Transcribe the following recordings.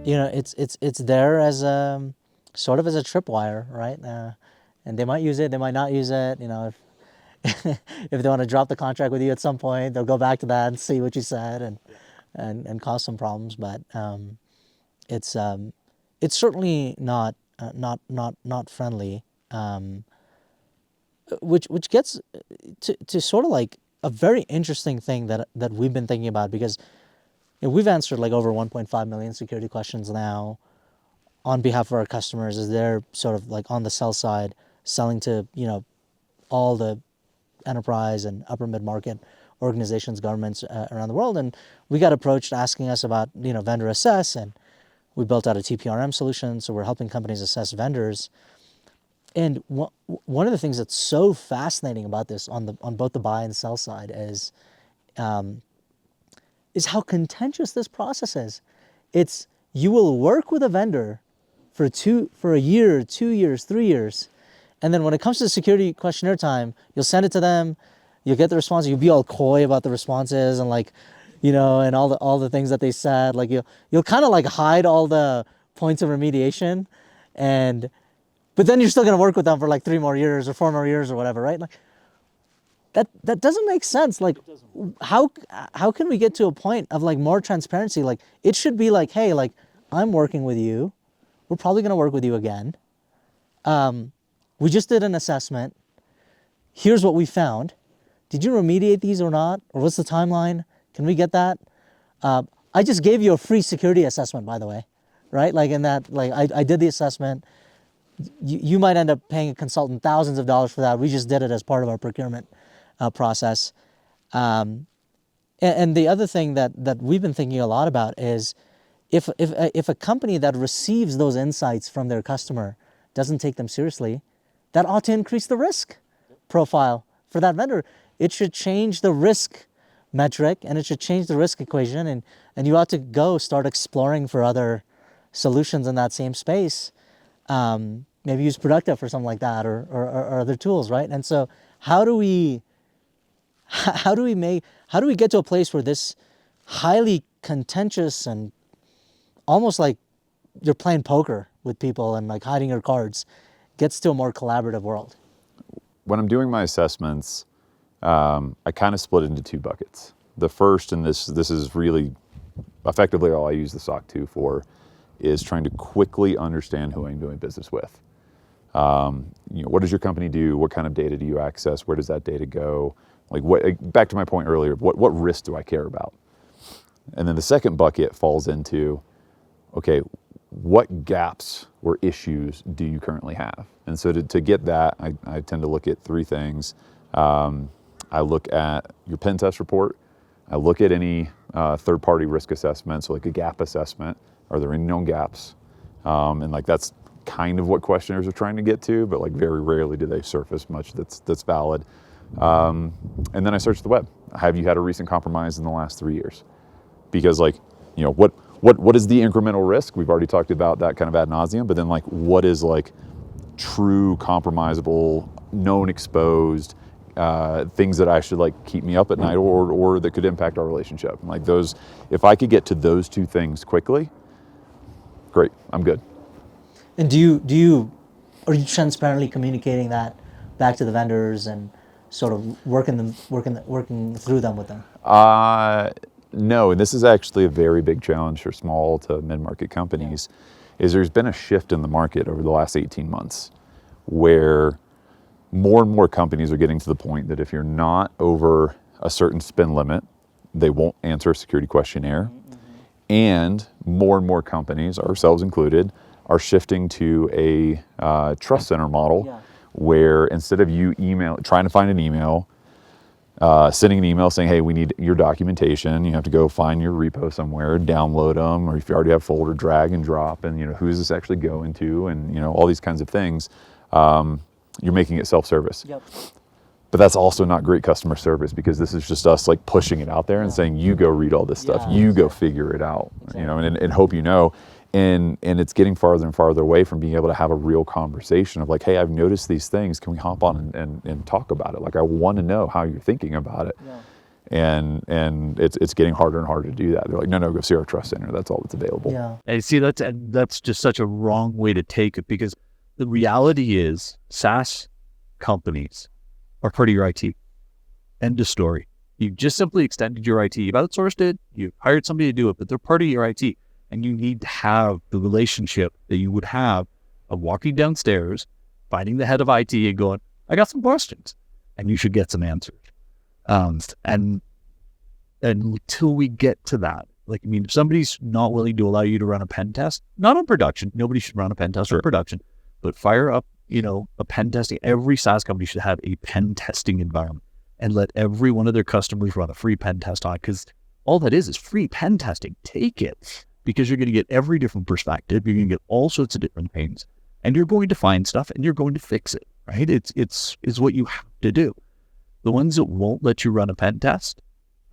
it's there as a sort of as a tripwire, right? And they might use it, they might not use it. If they want to drop the contract with you at some point, they'll go back to that and see what you said and cause some problems. But it's certainly not friendly. Which gets to sort of like a very interesting thing that we've been thinking about, because we've answered like over 1.5 million security questions now on behalf of our customers as they're sort of like on the sell side selling to all the enterprise and upper mid-market organizations, governments around the world. And we got approached asking us about vendor assess, and we built out a TPRM solution, so we're helping companies assess vendors. And one of the things that's so fascinating about this on both the buy and sell side is how contentious this process is. It's you will work with a vendor for a year, 2 years, 3 years, and then when it comes to security questionnaire time, you'll send it to them, you'll get the response, you'll be all coy about the responses and and all the things that they said. Like you'll kind of like hide all the points of remediation, but then you're still going to work with them for like 3 more years or 4 more years or whatever, right? Like that doesn't make sense. Like how can we get to a point of like more transparency? Like it should be like, hey, like I'm working with you. We're probably going to work with you again. We just did an assessment. Here's what we found. Did you remediate these or not? Or what's the timeline? Can we get that? I just gave you a free security assessment, by the way, right? Like in that, like I did the assessment. You might end up paying a consultant thousands of dollars for that. We just did it as part of our procurement process. And the other thing that we've been thinking a lot about is if a company that receives those insights from their customer doesn't take them seriously, that ought to increase the risk profile for that vendor. It should change the risk metric, and it should change the risk equation, and you ought to go start exploring for other solutions in that same space. Maybe use Productiv for something like that, or other tools, right? And so how do we get to a place where this highly contentious and almost like you're playing poker with people and like hiding your cards gets to a more collaborative world? When I'm doing my assessments, I kind of split it into 2 buckets. The first, and this is really effectively all I use the SOC 2 for, is trying to quickly understand who I'm doing business with. What does your company do? What kind of data do you access? Where does that data go? Back to my point earlier, what risk do I care about? And then the second bucket falls into, okay, what gaps or issues do you currently have? And so to get that, I tend to look at 3 things. I look at your pen test report. I look at any third-party risk assessments, so like a gap assessment. Are there any known gaps? And that's kind of what questionnaires are trying to get to, but like very rarely do they surface much that's valid. And then I search the web. Have you had a recent compromise in the last 3 years? Because what is the incremental risk? We've already talked about that kind of ad nauseum, but then what is true compromisable, known exposed, things that I should keep me up at night or that could impact our relationship. Those, if I could get to those 2 things quickly, great, I'm good. And are you transparently communicating that back to the vendors and sort of working through them with them? No, and this is actually a very big challenge for small to mid-market companies, is there's been a shift in the market over the last 18 months where more and more companies are getting to the point that if you're not over a certain spend limit, they won't answer a security questionnaire. Mm-hmm. And more companies, ourselves included, are shifting to a trust center model where instead of you trying to find an email, sending an email saying, hey, we need your documentation, you have to go find your repo somewhere, download them, or if you already have folder, drag and drop, and who is this actually going to, and all these kinds of things. You're making it self-service. Yep. But that's also not great customer service, because this is just us pushing it out there and saying, you go read all this stuff, you go figure it out, and hope and it's getting farther and farther away from being able to have a real conversation of hey, I've noticed these things, can we hop on and talk about it? I want to know how you're thinking about it. and it's getting harder and harder to do that. They're like, no, go see our trust center. That's all that's available. Yeah. And see, that's just such a wrong way to take it, because the reality is SaaS companies are part of your IT. End of story. You just simply extended your IT. You've outsourced it. You hired somebody to do it, but they're part of your IT. And you need to have the relationship that you would have of walking downstairs, finding the head of IT and going, I got some questions. And you should get some answers. And until we get to that, like, I mean, if somebody's not willing to allow you to run a pen test, not on production, nobody should run a pen test on production, but fire up, a pen testing. Every SaaS company should have a pen testing environment and let every one of their customers run a free pen test on it, because all that is free pen testing. Take it, because you're going to get every different perspective. You're going to get all sorts of different things, and you're going to find stuff and you're going to fix it, right? It's what you have to do. The ones that won't let you run a pen test,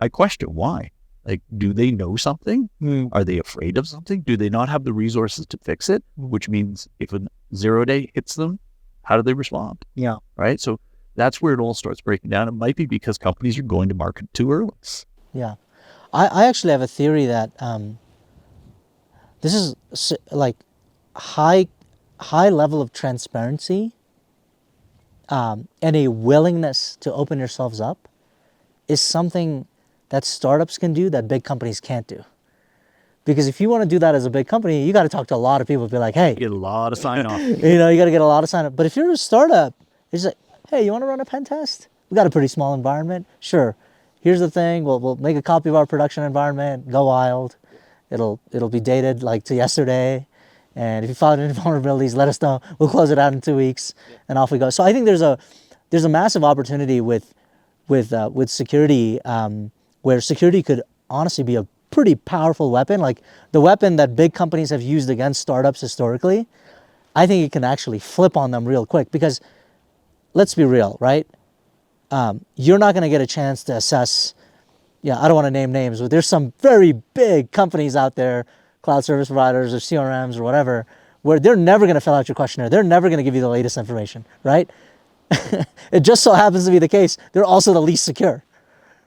I question why. Like, do they know something? Are they afraid of something? Do they not have the resources to fix it? Which means if a 0 day hits them, how do they respond? Yeah. Right? So that's where it all starts breaking down. It might be because companies are going to market too early. Yeah. I actually have a theory that this is like high level of transparency and a willingness to open yourselves up is something that startups can do that big companies can't do. Because if you want to do that as a big company, you got to talk to a lot of people, be like, hey, Get a lot of sign off. you got to get a lot of sign up. But if you're a startup, it's like, hey, you want to run a pen test? We got a pretty small environment. Sure. Here's the thing. We'll make a copy of our production environment. Go wild. It'll be dated like to yesterday. And if you find any vulnerabilities, let us know. We'll close it out in 2 weeks, and off we go. So I think there's a massive opportunity with security, where security could honestly be a pretty powerful weapon. Like the weapon that big companies have used against startups historically, I think it can actually flip on them real quick, because let's be real, right? You're not going to get a chance to assess, I don't want to name names, but there's some very big companies out there, cloud service providers or CRMs or whatever, where they're never going to fill out your questionnaire. They're never going to give you the latest information, right? It just so happens to be the case they're also the least secure.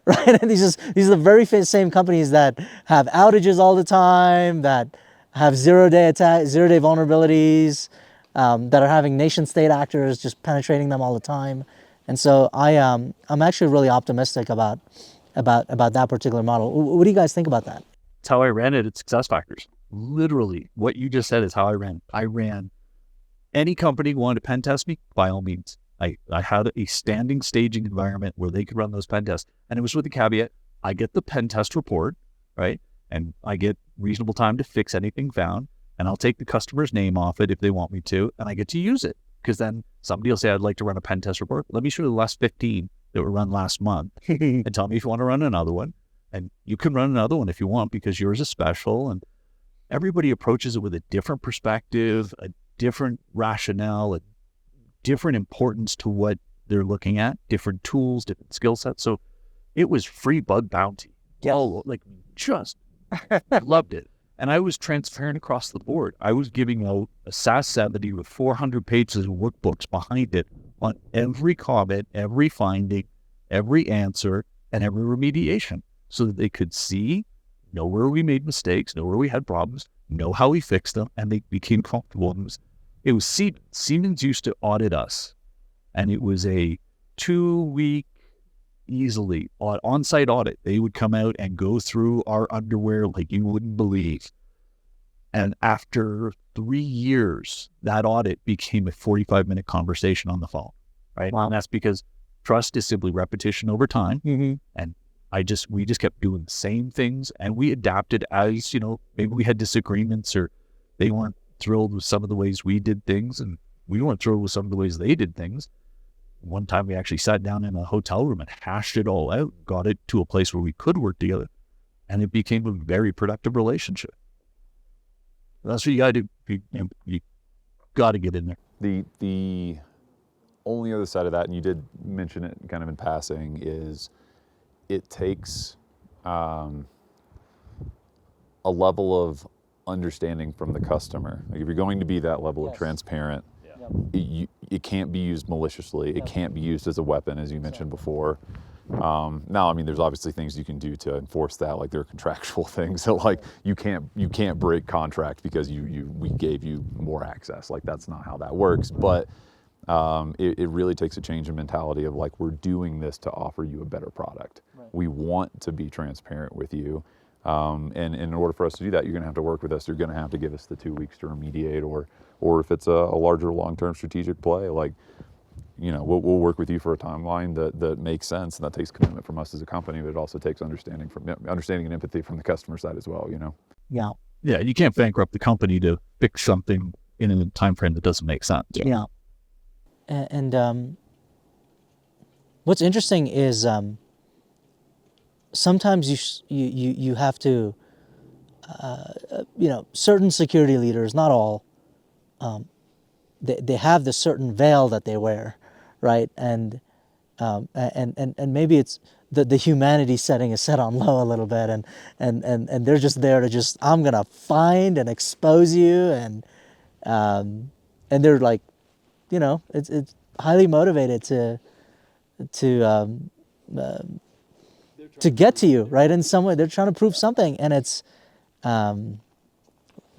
Right? And these are the very same companies that have outages all the time, that have 0 day vulnerabilities, that are having nation state actors just penetrating them all the time. And so I'm actually really optimistic about that particular model. What do you guys think about that? It's how I ran it at SuccessFactors. Literally, what you just said is how I ran. I ran any company wanted to pen test me, by all means. I had a standing staging environment where they could run those pen tests. And it was with the caveat, I get the pen test report, right? And I get reasonable time to fix anything found. And I'll take the customer's name off it if they want me to, and I get to use it. Because then somebody will say, I'd like to run a pen test report. Let me show you the last 15 that were run last month and tell me if you want to run another one. And you can run another one if you want, because yours is special. And everybody approaches it with a different perspective, a different rationale, a different importance to what they're looking at, different tools, different skill sets. So it was free bug bounty. Yeah. Just loved it. And I was transparent across the board. I was giving out a SAS 70 with 400 pages of workbooks behind it on every comment, every finding, every answer, and every remediation, so that they could know where we made mistakes, know where we had problems, know how we fixed them, and they became comfortable. It was Siemens. Siemens used to audit us, and it was a 2-week, easily on-site audit. They would come out and go through our underwear like you wouldn't believe. And after 3 years, that audit became a 45-minute conversation on the phone, right? Wow. And that's because trust is simply repetition over time. Mm-hmm. And we just kept doing the same things, and we adapted as, maybe we had disagreements, or they weren't thrilled with some of the ways we did things, and we weren't thrilled with some of the ways they did things. One time we actually sat down in a hotel room and hashed it all out, got it to a place where we could work together, and it became a very productive relationship. That's what you got to do. You got to get in there. The only other side of that, and you did mention it kind of in passing, is it takes a level of understanding from the customer. Like if you're going to be that level of transparent, it can't be used maliciously. It can't be used as a weapon, as you mentioned before. Now, I mean, there's obviously things you can do to enforce that, like there are contractual things that like you can't break contract because we gave you more access. Like that's not how that works. But it really takes a change in mentality of like, we're doing this to offer you a better product. Right. We want to be transparent with you. And in order for us to do that, you're going to have to work with us. You're going to have to give us the 2 weeks to remediate, or if it's a larger long-term strategic play, like, you know, we'll work with you for a timeline that makes sense, and that takes commitment from us as a company, but it also takes understanding and empathy from the customer side as well, you know? Yeah. Yeah, you can't bankrupt the company to fix something in a time frame that doesn't make sense. Yeah. And what's interesting is sometimes you have to, you know, certain security leaders, not all, they have this certain veil that they wear, right? And maybe it's the humanity setting is set on low a little bit, and they're just there to just, I'm gonna find and expose you, and they're like, you know, it's highly motivated to get to you, right? In some way, they're trying to prove something, and it's we'll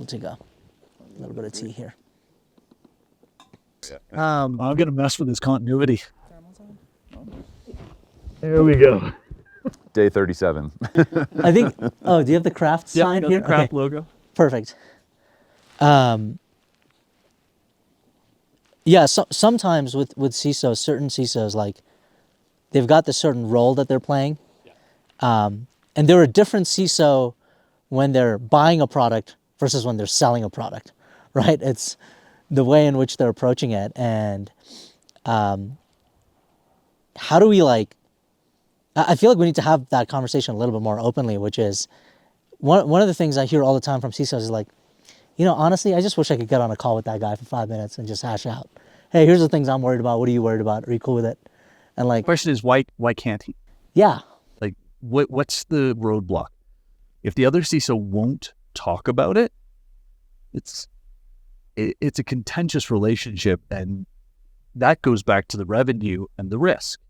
take a little bit of tea here. I'm gonna mess with this continuity. There we go. Day 37. I think. Oh, do you have the craft sign got here? the craft Okay. logo. Perfect. Yeah. So sometimes with CISOs, certain CISOs, like they've got this certain role that they're playing, and they're a different CISO when they're buying a product versus when they're selling a product, right? It's the way in which they're approaching it, and how do we like? I feel like we need to have that conversation a little bit more openly, which is one of the things I hear all the time from CISOs is like, you know, honestly, I just wish I could get on a call with that guy for 5 minutes and just hash out, hey, here's the things I'm worried about. What are you worried about? Are you cool with it? And like, The question is, why can't he? yeah, Like, what's the roadblock? If the other CISO won't talk about it, it's a contentious relationship, and that goes back to the revenue and the risk.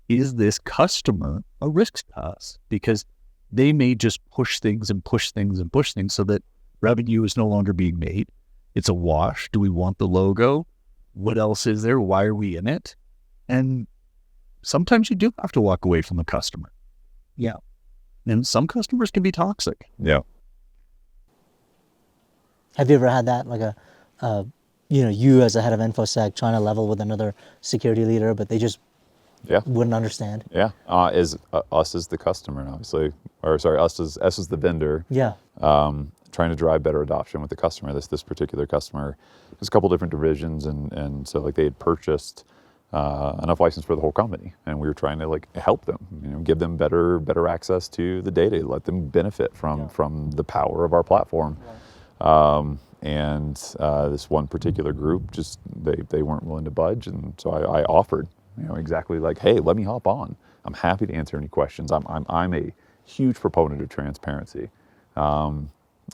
Is this customer a risk to us? Because they may just push things so that revenue is no longer being made. It's a wash. Do we want the logo? What else is there? Why are we in it? And sometimes you do have to walk away from a customer. yeah. And some customers can be toxic. Yeah. Have you ever had that, like you know, you as a head of InfoSec trying to level with another security leader, but they just wouldn't understand? Yeah. As us as the customer, obviously, or sorry, us as the vendor. Yeah. Trying to drive better adoption with the customer. This particular customer, there's a couple different divisions, and so like they had purchased enough license for the whole company, and we were trying to like help them, you know, give them better access to the data, let them benefit from the power of our platform. Right. And this one particular group, just they weren't willing to budge, and so I offered, you know, exactly like, hey, let me hop on. I'm happy to answer any questions. I'm a huge proponent of transparency.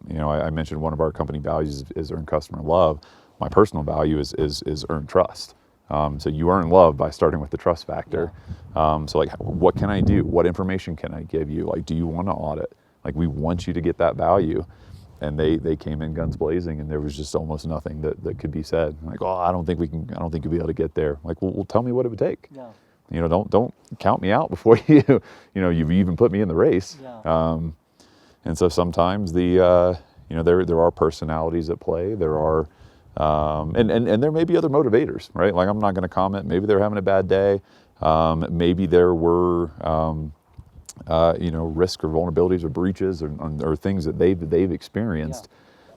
You know, I mentioned one of our company values is earn customer love. My personal value is earn trust. So you earn love by starting with the trust factor. So like, what can I do? What information can I give you? Like, do you want to audit? Like, we want you to get that value. And they came in guns blazing, and there was just almost nothing that could be said. Like, oh, I don't think you'll be able to get there. Like, well, tell me what it would take. Yeah. You know, don't count me out before you've even put me in the race. Yeah. And so sometimes there are personalities at play. There are, and there may be other motivators, right? Like, I'm not going to comment. Maybe they're having a bad day. Maybe there were, risk or vulnerabilities or breaches or things that they've experienced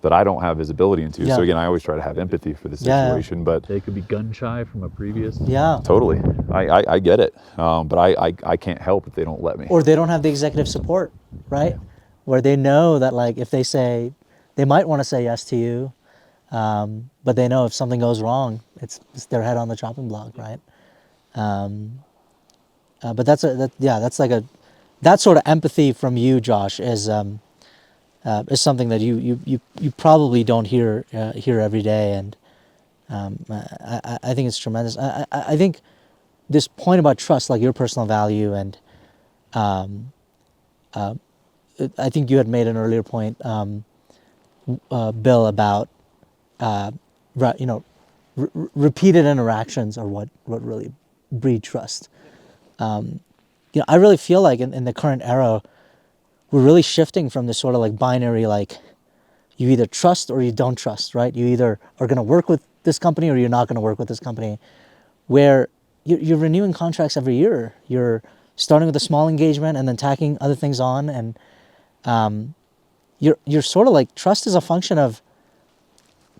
that I don't have visibility into. Yeah. So again, I always try to have empathy for the situation, but they could be gun shy from a previous. Yeah, totally. I get it, but I can't help if they don't let me. Or they don't have the executive support, right? Yeah. Where they know that, like, if they say, they might want to say yes to you, but they know if something goes wrong, it's their head on the chopping block, right? But that's that sort of empathy from you, Josh, is something that you probably don't hear every day, and I think it's tremendous. I think this point about trust, like your personal value, and I think you had made an earlier point, Bill, about repeated interactions are what really breed trust. I really feel like in the current era, we're really shifting from this sort of like binary, like you either trust or you don't trust, right? You either are going to work with this company or you're not going to work with this company, where you're renewing contracts every year. You're starting with a small engagement and then tacking other things on, and you're sort of like, trust is a function of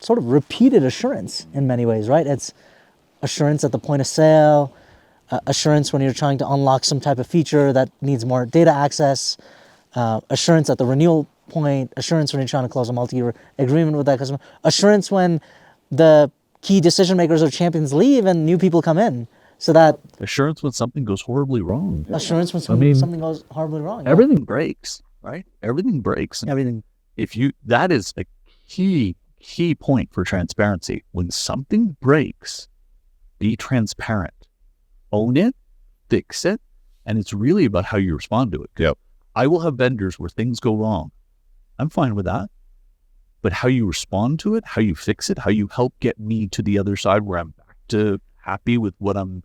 sort of repeated assurance in many ways, right? It's assurance at the point of sale, assurance when you're trying to unlock some type of feature that needs more data access, assurance at the renewal point, assurance when you're trying to close a multi-year agreement with that customer, assurance when the key decision makers or champions leave and new people come in. So that Assurance when something goes horribly wrong. assurance when something goes horribly wrong. Everything breaks, right? Everything breaks. Everything. That is a key point for transparency. When something breaks, be transparent. Own it, fix it, and it's really about how you respond to it. Yep. I will have vendors where things go wrong. I'm fine with that. But how you respond to it, how you fix it, how you help get me to the other side where I'm back to happy with what I'm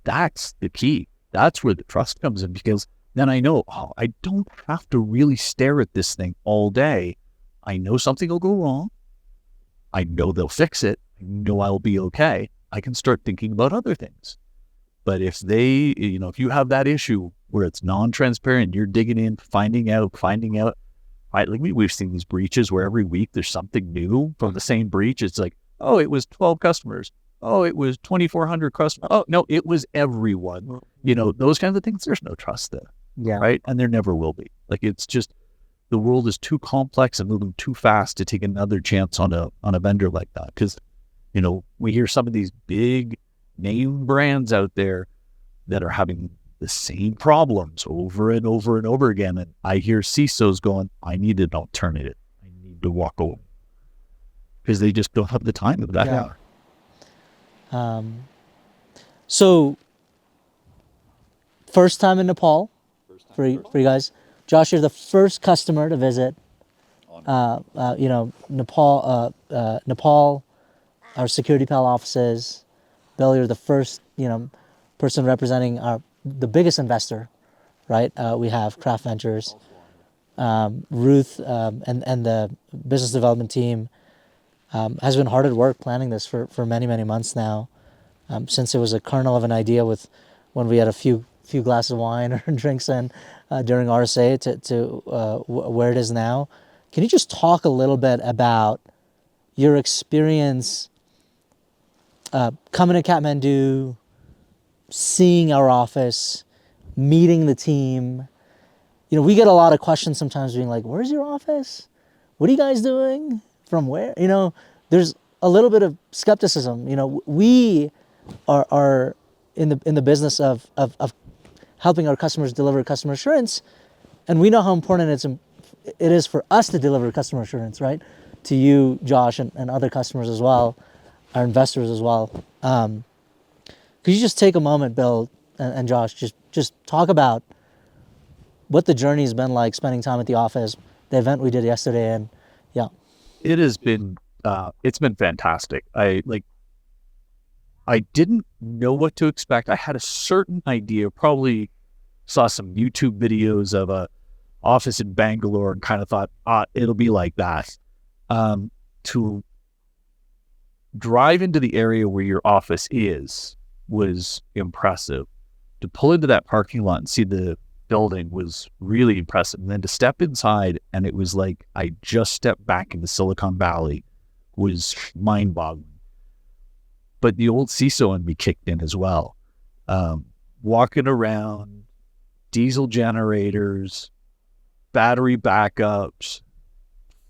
that's the key. That's where the trust comes in, because then I know, I don't have to really stare at this thing all day. I know something will go wrong. I know they'll fix it. I know I'll be okay. I can start thinking about other things. But if if you have that issue where it's non-transparent, you're digging in, finding out, right? Like we've seen these breaches where every week there's something new from the same breach. It's like, oh, it was 12 customers. Oh, it was 2,400 customers. Oh, no, it was everyone. Those kinds of things, there's no trust there. Yeah. Right? And there never will be. Like, it's just, the world is too complex and moving too fast to take another chance on a vendor like that. Because, we hear some of these big name brands out there that are having the same problems over and over and over again. And I hear CISOs going, I need an alternative. I need to walk away. Because they just don't have the time of that. Yeah. So, first time in Nepal for you guys. Josh, you're the first customer to visit. Nepal, our Security Pal offices. Bill, you're the first, person representing the biggest investor, right? We have Craft Ventures. Ruth and the business development team has been hard at work planning this for many, many months now, since it was a kernel of an idea when we had a few glasses of wine or drinks in during RSA to where it is now. Can you just talk a little bit about your experience coming to Kathmandu, seeing our office, meeting the team? We get a lot of questions sometimes being like, where's your office? What are you guys doing? From where? There's a little bit of skepticism. We are in the business of helping our customers deliver customer assurance, and we know how important it is for us to deliver customer assurance, right? To you, Josh, and other customers as well, our investors as well. Could you just take a moment, Bill and Josh, just talk about what the journey's been like, spending time at the office, the event we did yesterday, and yeah. It has been, it's been fantastic. I didn't know what to expect. I had a certain idea, probably saw some YouTube videos of a office in Bangalore and kind of thought, it'll be like that. To drive into the area where your office was impressive. To pull into that parking lot and see the building was really impressive. And then to step inside and it was like I just stepped back into Silicon Valley was mind-boggling. But the old CISO in me kicked in as well. Walking around, diesel generators, battery backups,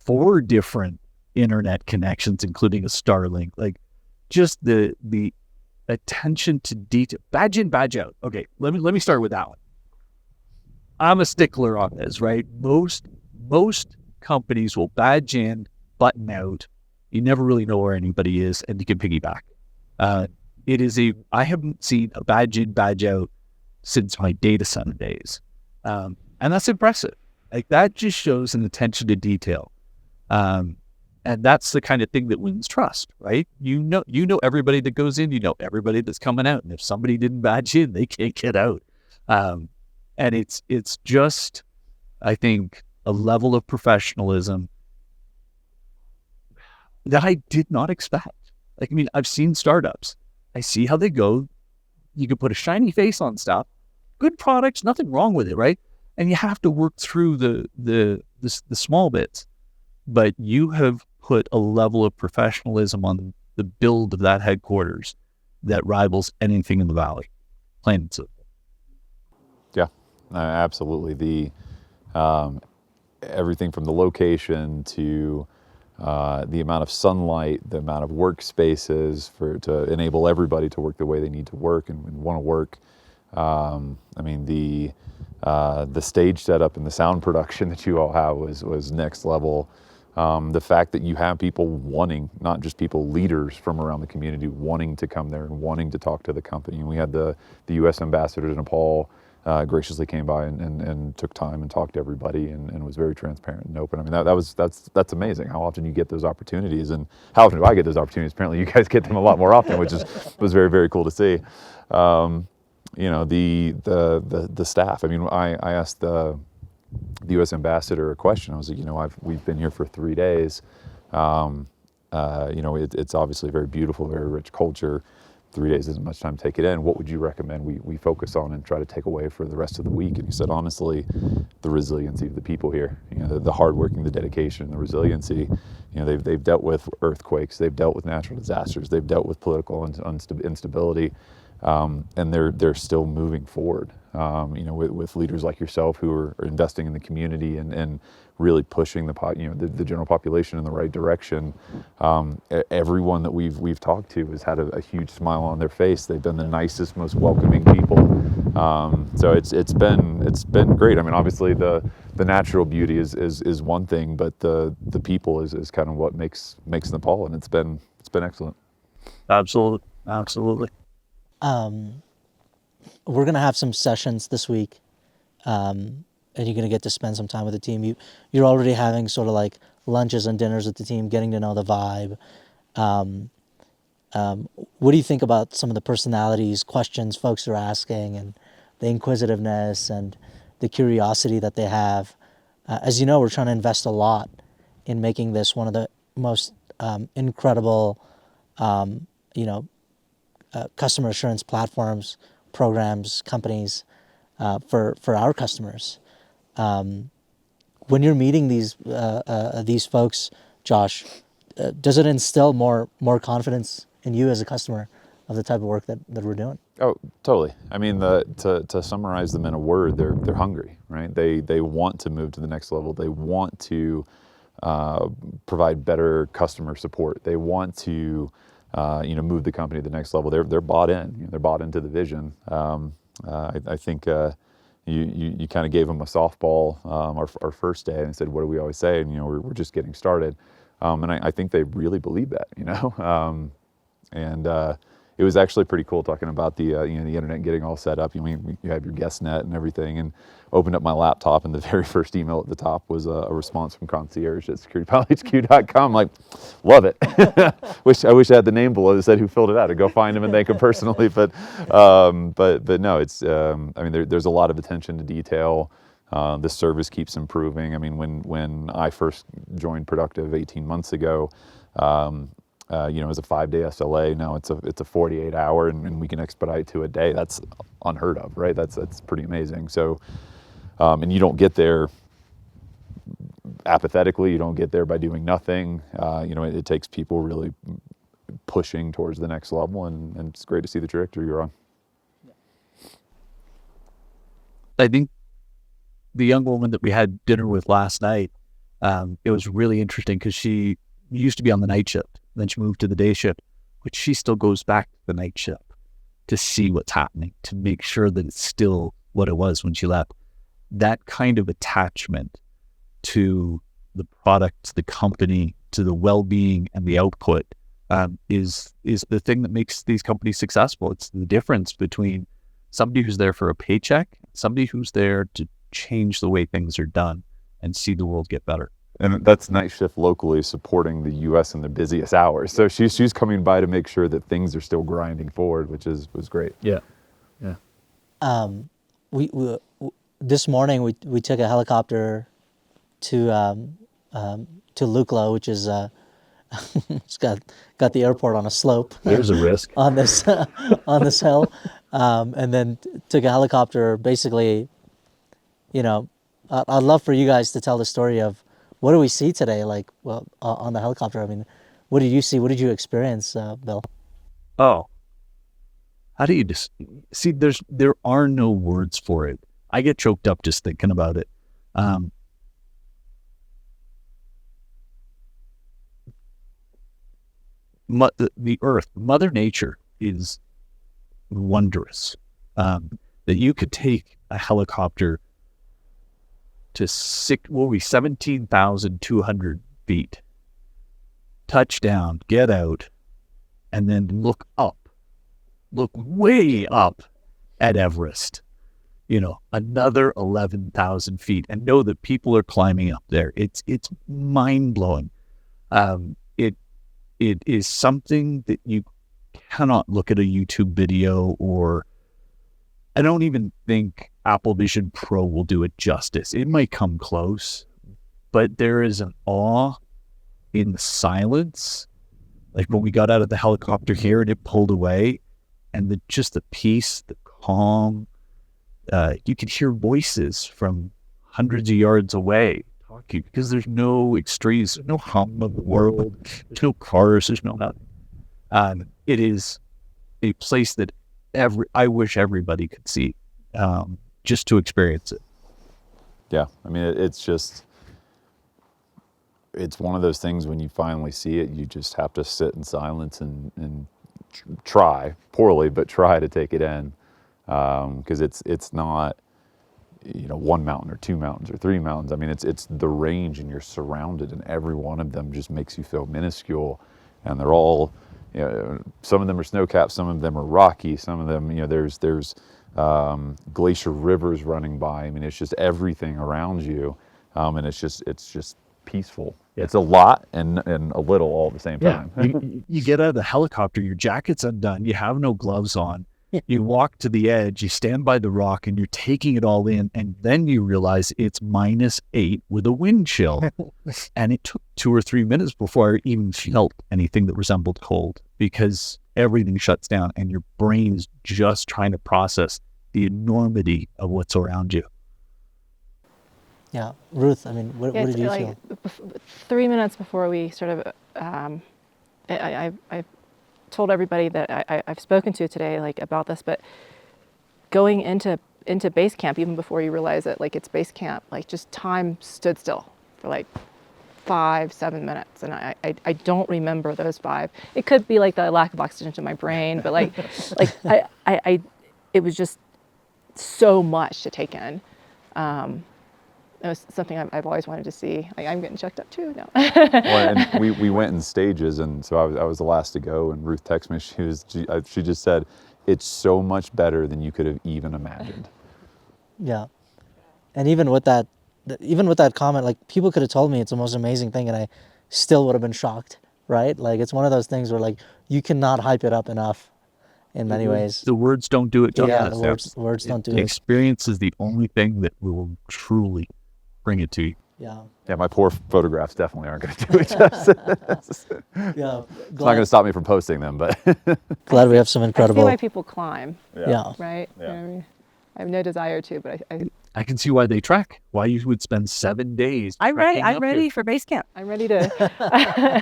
4 different internet connections, including a Starlink. Like, just the attention to detail. Badge in, badge out. Okay, let me start with that one. I'm a stickler on this, right? Most companies will badge in, button out. You never really know where anybody is, and you can piggyback. I haven't seen a badge in, badge out since my data center days. And that's impressive. Like, that just shows an attention to detail. And that's the kind of thing that wins trust, right? You know everybody that goes in, you know everybody that's coming out. And if somebody didn't badge in, they can't get out. And it's just, I think, a level of professionalism that I did not expect. Like, I mean, I've seen startups. I see how they go. You can put a shiny face on stuff. Good products, nothing wrong with it, right? And you have to work through the small bits. But you have put a level of professionalism on the build of that headquarters that rivals anything in the valley. Plain and simple. Yeah, absolutely. Everything from the location to the amount of sunlight, the amount of workspaces to enable everybody to work the way they need to work and want to work. I mean, the stage setup and the sound production that you all have was next level. The fact that you have people wanting, not just people, leaders from around the community wanting to come there and wanting to talk to the company. And we had the U.S. ambassador to Nepal graciously came by and took time and talked to everybody and was very transparent and open. I mean, that's amazing how often you get those opportunities, and how often do I get those opportunities? Apparently you guys get them a lot more often, which was very, very cool to see. You know, the staff. I mean, I asked the U.S. ambassador a question. I was like, you know, we've been here for 3 days. You know, it's obviously a very beautiful, very rich culture. 3 days isn't much time to take it in. What would you recommend we focus on and try to take away for the rest of the week? And he said, honestly, the resiliency of the people here. You know, the hard working, the dedication, the resiliency. You know, they've dealt with earthquakes, they've dealt with natural disasters, they've dealt with political instability. And they're still moving forward, you know, with leaders like yourself who are investing in the community and really pushing the general population in the right direction. Everyone that we've talked to has had a huge smile on their face. They've been the nicest, most welcoming people. So it's been great. I mean, obviously the natural beauty is one thing, but the people is kind of what makes Nepal, and it's been excellent. Absolutely. We're going to have some sessions this week, and you're going to get to spend some time with the team. You're already having sort of like lunches and dinners with the team, getting to know the vibe. What do you think about some of the personalities, questions folks are asking, and the inquisitiveness and the curiosity that they have? As you know, we're trying to invest a lot in making this one of the most incredible, customer assurance platforms, programs, companies for our customers. When you're meeting these folks, Josh, does it instill more confidence in you as a customer of the type of work that we're doing? Oh, totally. I mean, to summarize them in a word, they're hungry, right? They want to move to the next level. They want to provide better customer support. They want to move the company to the next level. They're bought in. You know, they're bought into the vision. I think you kind of gave them a softball our first day and said, "What do we always say?" And you know, we're just getting started. And I think they really believe that. You know, it was actually pretty cool talking about the internet getting all set up. You have your guest net and everything, and opened up my laptop, and the very first email at the top was a response from concierge at securitypilothq.com. Like, love it. I wish I had the name below that said who filled it out. I'd go find him and thank him personally. But no, it's I mean, there's a lot of attention to detail. The service keeps improving. I mean, when I first joined Productiv 18 months ago. It was a 5-day SLA. Now it's a 48-hour, and we can expedite to a day. That's unheard of, right? That's pretty amazing. So, and you don't get there apathetically. You don't get there by doing nothing. It takes people really pushing towards the next level, and it's great to see the trajectory you're on. I think the young woman that we had dinner with last night, it was really interesting because she used to be on the night shift. Then she moved to the day shift, but she still goes back to the night shift to see what's happening, to make sure that it's still what it was when she left. That kind of attachment to the product, the company, to the well-being and the output is the thing that makes these companies successful. It's the difference between somebody who's there for a paycheck, somebody who's there to change the way things are done and see the world get better. And that's Night Shift locally supporting the U.S. in the busiest hours. So she's coming by to make sure that things are still grinding forward, which was great. Yeah. We this morning we took a helicopter to Lukla, which is it's got the airport on a slope. There's a risk. on this on this hill, and then took a helicopter. Basically, I'd love for you guys to tell the story of what do we see today. Like, well, on the helicopter. I mean, what did you see? What did you experience, Bill? Oh, how do you see? There are no words for it. I get choked up just thinking about it. The earth, Mother Nature is wondrous. That you could take a helicopter to 17,200 feet, touch down, get out, and then look way up at Everest, another 11,000 feet, and know that people are climbing up there. It's mind blowing. It is something that you cannot look at a YouTube video, or I don't even think Apple Vision Pro will do it justice. It might come close, but there is an awe in the silence. Like when we got out of the helicopter here and it pulled away, and just the peace, the calm, you could hear voices from hundreds of yards away talking, because there's no extremes, there's no hum of the world, there's no cars, there's no nothing. It is a place that I wish everybody could see, just to experience it. Yeah, I mean, it's one of those things when you finally see it, you just have to sit in silence and try, poorly, but try to take it in, because it's not, one mountain or two mountains or three mountains. I mean, it's the range, and you're surrounded, and every one of them just makes you feel minuscule, and they're all, some of them are snow-capped, some of them are rocky, some of them, there's glacier rivers running by. I mean, it's just everything around you, and it's just peaceful. Yeah. It's a lot and a little all at the same time. You get out of the helicopter, your jacket's undone, you have no gloves on. You walk to the edge, you stand by the rock, and you're taking it all in, and then you realize it's -8 with a wind chill. And it took 2 or 3 minutes before I even felt anything that resembled cold, because everything shuts down and your brain is just trying to process the enormity of what's around you. Yeah, Ruth, I mean, what did you feel? 3 minutes before we sort of, I told everybody that I've spoken to today, like, about this, but going into base camp, even before you realize it, like, it's base camp, like, just time stood still for like 5-7 minutes, and I don't remember those 5. It could be like the lack of oxygen to my brain, but like it was just so much to take in. It was something I've always wanted to see. Like, I'm getting checked up too now. Well, and we went in stages, and so I was the last to go. And Ruth texted me. She just said, "It's so much better than you could have even imagined." Yeah, and even with that comment, like, people could have told me it's the most amazing thing, and I still would have been shocked, right? Like, it's one of those things where, like, you cannot hype it up enough. In many ways, the words don't do it justice. Yeah, the words don't do it. Experience is the only thing that will truly bring it to you. Yeah. Yeah, my poor photographs definitely aren't going to do it justice. Yeah. It's not going to stop me from posting them, but glad we have some incredible. I see why people climb. Yeah. Right. Yeah. I mean, I have no desire to, but I can see why they trek. Why you would spend 7 days. I'm ready for base camp. I'm ready to.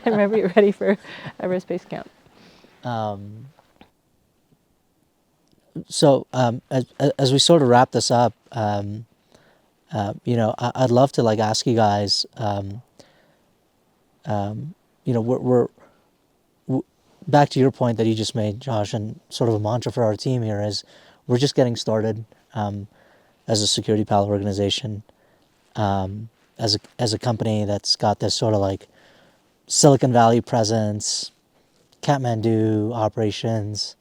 I'm ready for Everest base camp. So as we sort of wrap this up, I'd love to, like, ask you guys, we're back to your point that you just made, Josh, and sort of a mantra for our team here is we're just getting started as a Security Pal organization, as a company that's got this sort of like Silicon Valley presence, Kathmandu operations.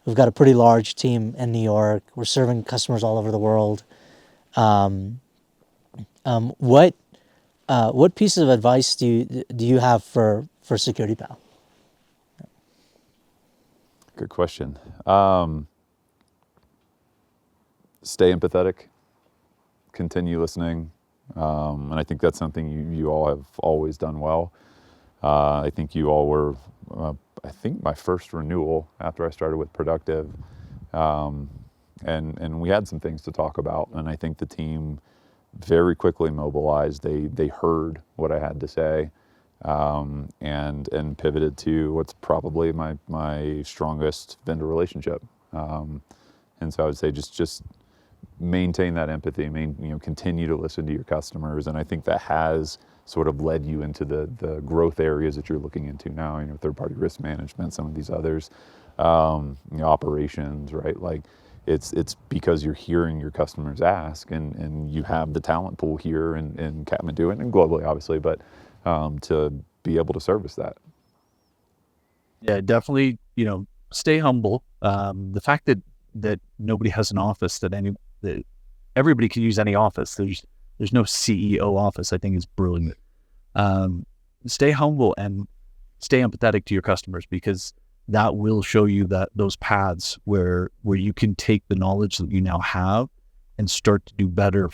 We've got a pretty large team in New York. We're serving customers all over the world. What pieces of advice do you have for Security Pal? Good question. Stay empathetic, continue listening, and I think that's something you all have always done well. I think you all were, I think my first renewal after I started with Productiv, and we had some things to talk about, and I think the team very quickly mobilized. They heard what I had to say, and pivoted to what's probably my strongest vendor relationship. And so I would say just maintain that empathy, continue to listen to your customers, and I think that has sort of led you into the growth areas that you're looking into now. Third-party risk management, some of these others, operations, right? Like it's because you're hearing your customers ask, and you have the talent pool here in Kathmandu and globally, obviously, but to be able to service that. Yeah, definitely. Stay humble. The fact that nobody has an office that everybody can use any office. There's no CEO office, I think, is brilliant. Stay humble and stay empathetic to your customers, because that will show you those paths where you can take the knowledge that you now have and start to do better,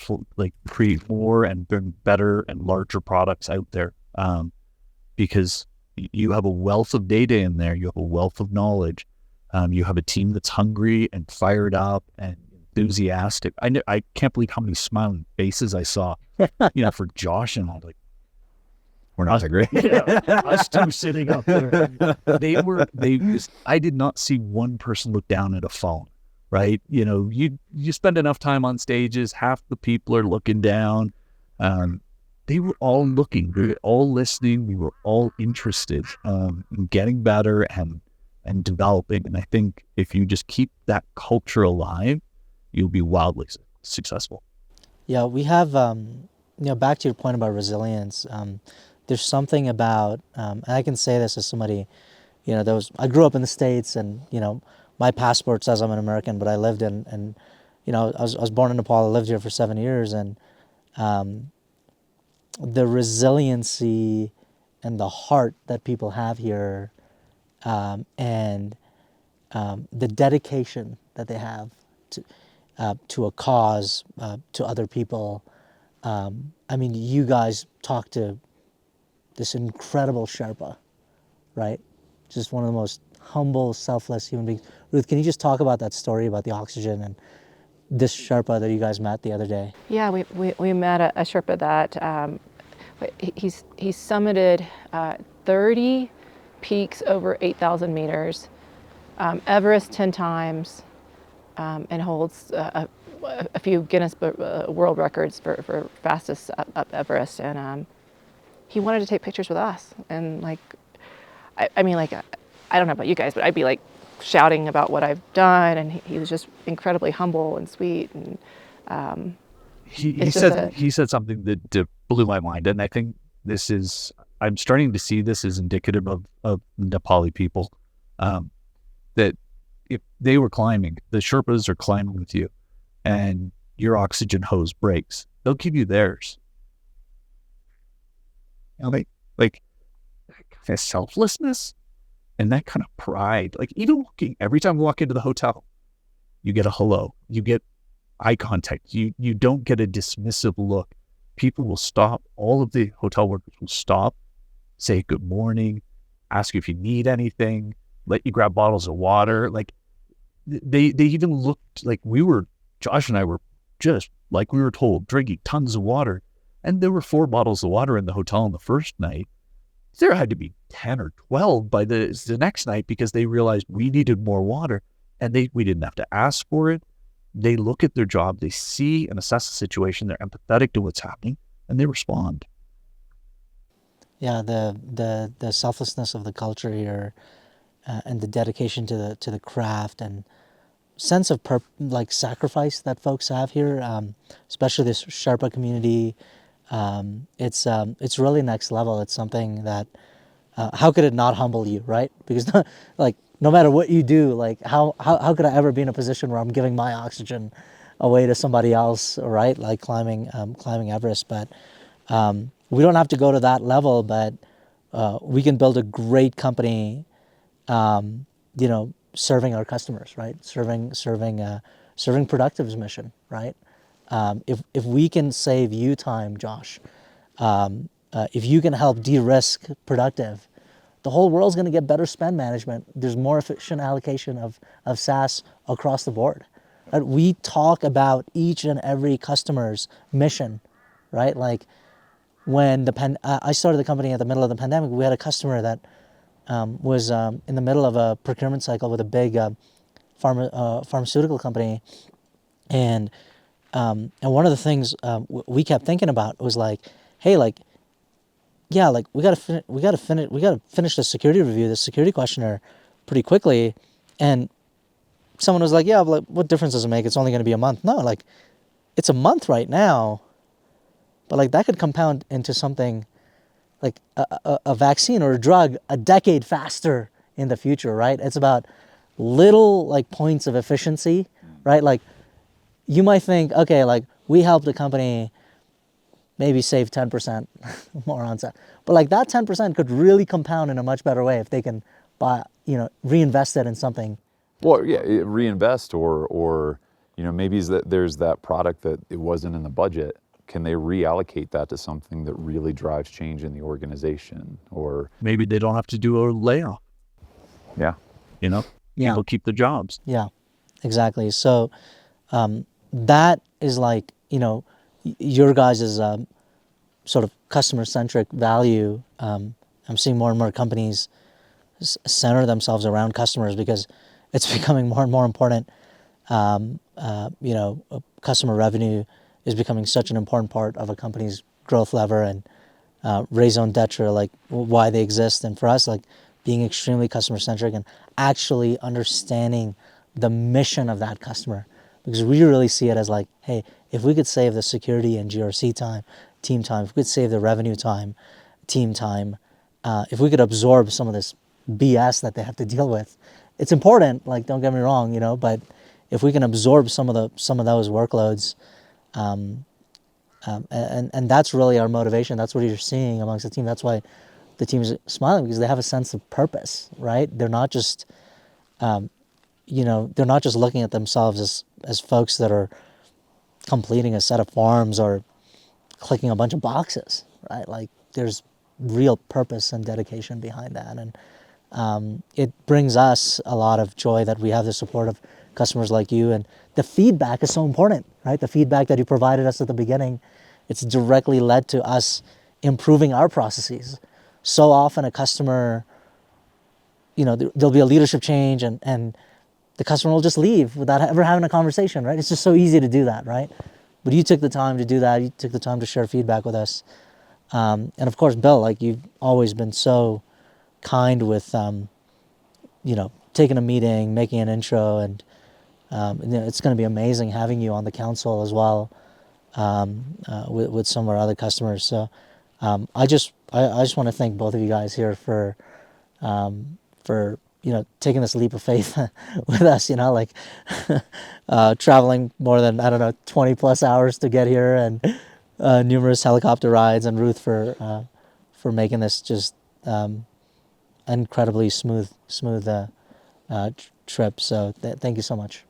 create more and bring better and larger products out there. Because you have a wealth of data in there, you have a wealth of knowledge, you have a team that's hungry and fired up and enthusiastic. I can't believe how many smiling faces I saw, for Josh and all. Like, we're not that great. Us two sitting up there. I did not see one person look down at a phone, right? You spend enough time on stages, half the people are looking down. They were all looking, we were all listening, we were all interested in getting better and developing. And I think if you just keep that culture alive, you'll be wildly successful. Yeah, we have, back to your point about resilience, there's something about, and I can say this as somebody, I grew up in the States, and, my passport says I'm an American, but I lived in I was born in Nepal. I lived here for 7 years, and the resiliency and the heart that people have here, and the dedication that they have to a cause, to other people. You guys talk to this incredible Sherpa, right? Just one of the most humble, selfless human beings. Ruth, can you just talk about that story about the oxygen and this Sherpa that you guys met the other day? Yeah, we met a Sherpa that he's summited 30 peaks over 8,000 meters, Everest 10 times, and holds a few Guinness World Records for fastest up Everest. And he wanted to take pictures with us. And I don't know about you guys, but I'd be like shouting about what I've done. And he was just incredibly humble and sweet. And he said something that blew my mind. And I think I'm starting to see this as indicative of Nepali people, that if they were climbing, the Sherpas are climbing with you, and your oxygen hose breaks, they'll give you theirs. Like that kind of selflessness and that kind of pride. Like, even every time we walk into the hotel, you get a hello, you get eye contact, you don't get a dismissive look. People will stop, all of the hotel workers will stop, say good morning, ask you if you need anything, let you grab bottles of water. Like, they even looked like Josh and I were just like we were told, drinking tons of water. And there were 4 bottles of water in the hotel on the first night. There had to be 10 or 12 by the next night, because they realized we needed more water, and we didn't have to ask for it. They look at their job, they see and assess the situation, they're empathetic to what's happening, and they respond. Yeah, the selflessness of the culture here, and the dedication to the craft, and sense of sacrifice that folks have here, especially this Sherpa community. It's really next level. It's something that, how could it not humble you, right? Because no matter what you do, like how could I ever be in a position where I'm giving my oxygen away to somebody else, right? Like climbing Everest. But we don't have to go to that level, but we can build a great company, serving our customers, right? Serving Productiv's mission, right? If we can save you time, Josh, if you can help de-risk Productive, the whole world's going to get better spend management. There's more efficient allocation of SaaS across the board. Right? We talk about each and every customer's mission, right? Like when I started the company at the middle of the pandemic, we had a customer that was in the middle of a procurement cycle with a big pharmaceutical company, and one of the things we kept thinking about was like, hey, like, yeah, like we gotta finish the security review, the security questionnaire, pretty quickly, and someone was like, yeah, but like, what difference does it make? It's only going to be a month. No, like, it's a month right now, but like that could compound into something like a vaccine or a drug a decade faster in the future, right? It's about little like points of efficiency, right? Like you might think, okay, like we helped the company maybe save 10% more on set, but like that 10% could really compound in a much better way if they can reinvest it in something. Well, yeah, reinvest or maybe there's that product that it wasn't in the budget. Can they reallocate that to something that really drives change in the organization? Or maybe they don't have to do a layoff. Yeah. People keep their jobs. Yeah, exactly. So that is like, your guys' sort of customer-centric value. I'm seeing more and more companies center themselves around customers because it's becoming more and more important. Customer revenue is becoming such an important part of a company's growth lever and raison d'etre, like why they exist. And for us, like being extremely customer-centric and actually understanding the mission of that customer. Because we really see it as like, hey, if we could save the security and GRC time, team time, if we could save the revenue time, team time, if we could absorb some of this BS that they have to deal with, it's important. Like, don't get me wrong, but if we can absorb some of those workloads, and that's really our motivation. That's what you're seeing amongst the team. That's why the team is smiling, because they have a sense of purpose, right? They're not just they're not just looking at themselves as folks that are completing a set of forms or clicking a bunch of boxes, right? Like there's real purpose and dedication behind that. And it brings us a lot of joy that we have the support of customers like you. And the feedback is so important, right? The feedback that you provided us at the beginning, it's directly led to us improving our processes. So often a customer, there'll be a leadership change and the customer will just leave without ever having a conversation, right? It's just so easy to do that, right? But you took the time to do that. You took the time to share feedback with us. And of course, Bill, like you've always been so kind with, taking a meeting, making an intro, and it's going to be amazing having you on the council as well with some of our other customers. So I just want to thank both of you guys here for taking this leap of faith with us, traveling more than, 20 plus hours to get here, and numerous helicopter rides, and Ruth for making this just incredibly smooth trip. So thank you so much.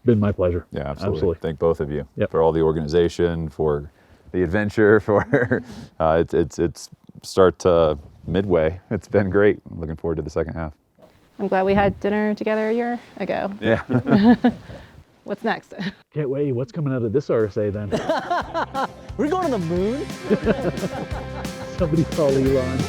Been my pleasure. Yeah, absolutely. Thank both of you for all the organization, for the adventure, for it's start to midway. It's been great. I'm looking forward to the second half. I'm glad we had dinner together a year ago. Yeah. What's next? Can't wait. What's coming out of this RSA then? We're going to the moon? Somebody call Elon.